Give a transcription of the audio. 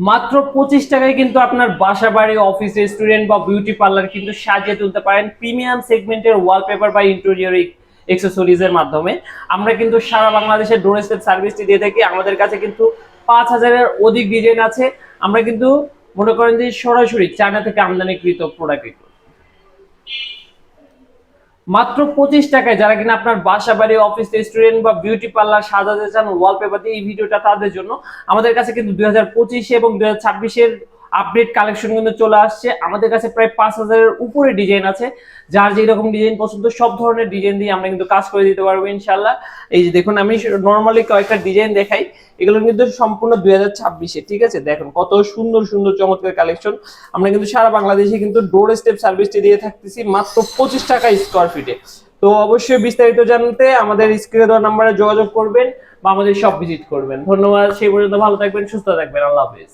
মাত্র 25 টাকায় কিন্তু আপনার বাসা বাড়ি অফিস রেস্টুরেন্ট বা বিউটি পার্লার কিন্তু সাজিয়ে তুলতে পারেন প্রিমিয়াম সেগমেন্টের ওয়ালপেপার বা ইন্টেরিয়র এক্সেসরিজ এর মাধ্যমে। আমরা কিন্তু সারা বাংলাদেশে ডোর স্টেপ সার্ভিসটি দিয়ে থাকি। আমাদের কাছে কিন্তু 5,000-এর অধিক ডিজাইন আছে। আমরা কিন্তু মনে করেন যে সরাসরি চায়না থেকে আমদানিকৃত প্রোডাক্ট। মাত্র 25 টাকায় যারা কিনা আপনার বাসা বাড়ি অফিস রেস্টুরেন্ট বা বিউটি পার্লার সাজাতে চান ওয়ালপেপার দিয়ে, এই ভিডিওটা তাদের জন্য। আমাদের কাছে কিন্তু 2025 এবং 2026-এর আপডেট কালেকশন কিন্তু চলে আসছে। আমাদের কাছে প্রায় 5,000-এর উপরে ডিজাইন আছে। যার যেই রকম ডিজাইন পছন্দ সব ধরনের ডিজাইন দিয়ে আমরা কিন্তু কাজ করে দিতে পারবো ইনশাআল্লাহ। এই যে দেখুন, আমি নরমালি কয়েকটা ডিজাইন দেখাই। এগুলো কিন্তু সম্পূর্ণ 2026-এ, ঠিক আছে? দেখুন কত সুন্দর সুন্দর চমৎকার কালেকশন। আমরা কিন্তু সারা বাংলাদেশে কিন্তু ডোর স্টেপ সার্ভিসটি দিয়ে থাকতেছি মাত্র 25 টাকা স্কয়ার ফিটে। তো অবশ্যই বিস্তারিত জানতে আমাদের স্ক্রিনে দেওয়া নম্বরে যোগাযোগ করবেন বা আমাদের শপ ভিজিট করবেন। ধন্যবাদ। সেই পর্যন্ত ভালো থাকবেন, সুস্থ থাকবেন। আল্লাহ হাফেজ।